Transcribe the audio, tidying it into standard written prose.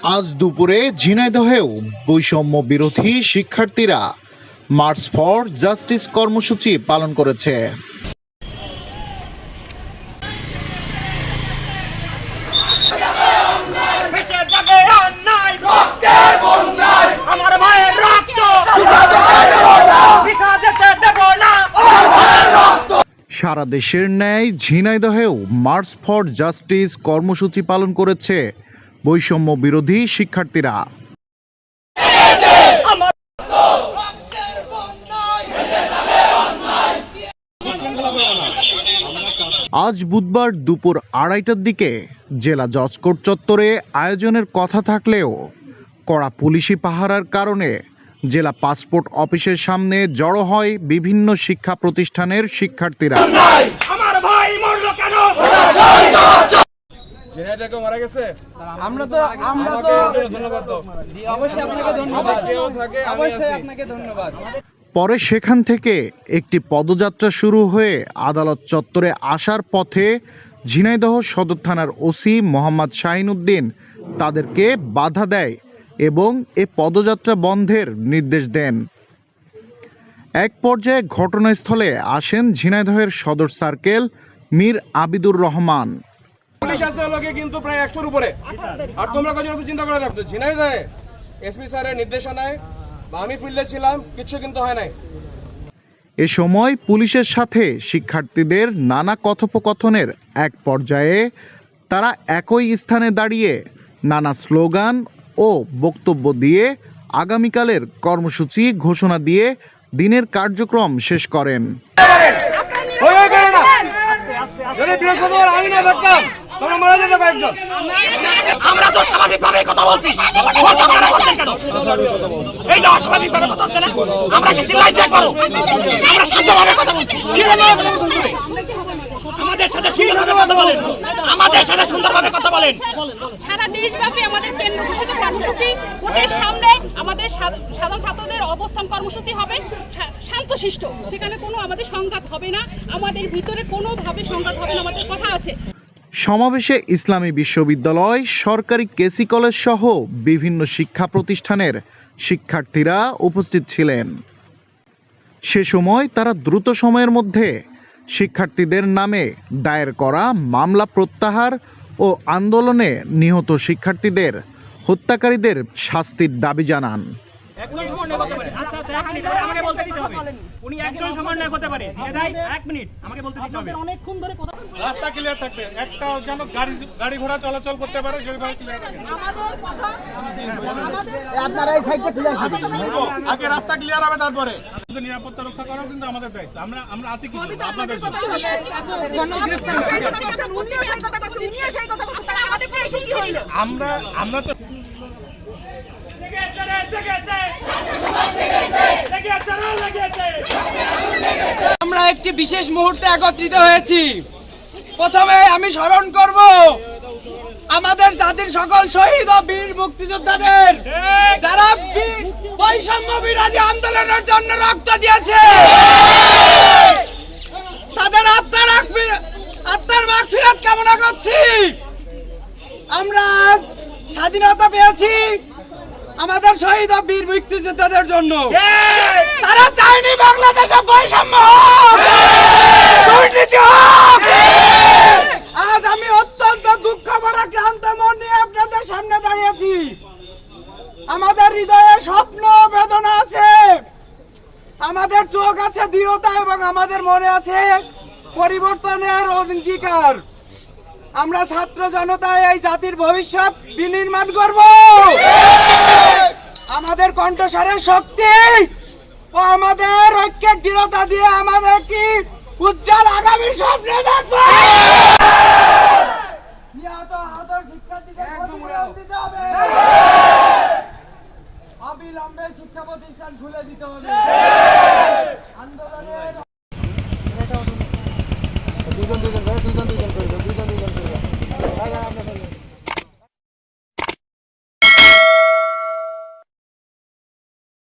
আজ দুপুরে ঝিনাইদহেও বৈষম্য বিরোধী শিক্ষার্থীরা মার্চ ফর জাস্টিস কর্মসূচি পালন করেছে। সারা দেশের ন্যায় ঝিনাইদহেও মার্চ ফর জাস্টিস কর্মসূচি পালন করেছে বৈষম্য বিরোধী শিক্ষার্থীরা। আজ বুধবার দুপুর ২:৩০টার দিকে জেলা জজ কোর্ট চত্বরে আয়োজনের কথা থাকলেও কড়া পুলিশি পাহারার কারণে জেলা পাসপোর্ট অফিসের সামনে জড়ো হয় বিভিন্ন শিক্ষা প্রতিষ্ঠানের শিক্ষার্থীরা। পরে সেখান থেকে একটি পদযাত্রা শুরু হয়ে আদালত চত্বরে আসার পথে ঝিনাইদহ সদর থানার ওসি মোহাম্মদ শাহিনউদ্দিন তাদেরকে বাধা দেয় এবং এ পদযাত্রা বন্ধের নির্দেশ দেন। এক পর্যায়ে ঘটনাস্থলে আসেন ঝিনাইদহের সদর সার্কেল মীর আবিদুর রহমান। পুলিশ আছে লোকে কিন্তু প্রায় 100-র উপরে, আর তোমরা কজন চিন্তা করে রাখছো ঝিনাইদহে এসপি স্যারের নির্দেশনায় আমি ফিল্ডে ছিলাম, কিছু কিন্তু হয় নাই। এ সময় পুলিশের সাথে শিক্ষার্থীদের নানা কথোপকথনের এক পর্যায়ে তারা একই স্থানে দাঁড়িয়ে নানা স্লোগান ও বক্তব্য দিয়ে আগামীকালের কর্মসূচি ঘোষণা দিয়ে দিনের কার্যক্রম শেষ করেন। আমরা তো স্বাভাবিকভাবে কথা বলছি, এই যে অস্বাভাবিকভাবে কথা হচ্ছে না, আমরা কি চিল্লাইছি একবারও? আমরা শান্তভাবে কথা বলছি, আমাদের সাথে সুন্দরভাবে কথা বলেন, আমাদের সাথে সুন্দরভাবে কথা বলেন। সারা দেশব্যাপী আমাদের কেন্দ্র ঘোষিত কর্মসূচি, ওদের সামনে আমাদের সাধারণ ছাত্রদের অবস্থান কর্মসূচি হবে শান্তশিষ্ট, সেখানে কোনো আমাদের সংঘাত হবে না, আমাদের ভিতরে কোনোভাবে সংঘাত হবে না, আমাদের কথা আছে। সমাবেশে ইসলামী বিশ্ববিদ্যালয়, সরকারি কেসি কলেজ সহ বিভিন্ন শিক্ষা প্রতিষ্ঠানের শিক্ষার্থীরা উপস্থিত ছিলেন। সে সময় তারা দ্রুত সময়ের মধ্যে শিক্ষার্থীদের নামে দায়ের করা মামলা প্রত্যাহার ও আন্দোলনে নিহত শিক্ষার্থীদের হত্যাকারীদের শাস্তির দাবি জানান। রাস্তা ক্লিয়ার থাকবে, একটা যেন গাড়ি ঘোড়া চলাচল করতে পারে সেইভাবে ক্লিয়ার থাকে। আপনারা এই সাইডটা ক্লিয়ার করবেন, আগে রাস্তা ক্লিয়ার হবে, তারপরে নিরাপত্তা রক্ষা করাও কিন্তু আমাদের দায়িত্ব। আমরা আছি কি আপনাদের জন্য। আমরা তো আমরা একটি বিশেষ মুহূর্তে একত্রিত হয়েছি। প্রথমে আমি স্মরণ করব আমাদের জাতির সকল শহীদ ও বীর মুক্তিযোদ্ধাদের, যারা বৈষম্য বিরোধী আন্দোলনের জন্য রক্ত দিয়েছে। তাদের আত্মার মাগফিরাত কামনা করছি। আমরা আজ স্বাধীনতা পেয়েছি আমাদের শহীদ ও বীর মুক্তিযোদ্ধাদের জন্য। তারা চায়নি বাংলাদেশে বৈষম্য হোক, দুর্নীতি হোক। আজ আমি অত্যন্ত দুঃখ ভরা ক্লান্ত মন নিয়ে আপনাদের সামনে দাঁড়িয়েছি। আমাদের হৃদয়ে স্বপ্ন বেদনা আছে, আমাদের চোখ আছে দৃঢ়তা, এবং আমাদের মনে আছে পরিবর্তনের অঙ্গীকার। আমরা ছাত্র জনতা এই জাতির ভবিষ্যৎ বিনির্মাণ করব। আমাদের কণ্ঠস্বরের শক্তি ও আমাদের ঐক্যের দৃঢ়তা দিয়ে আমাদের কি উজ্জ্বল আগামী স্বপ্ন দেখব। অবিলম্বে শিক্ষা প্রতিষ্ঠান খুলে দিতে হবে।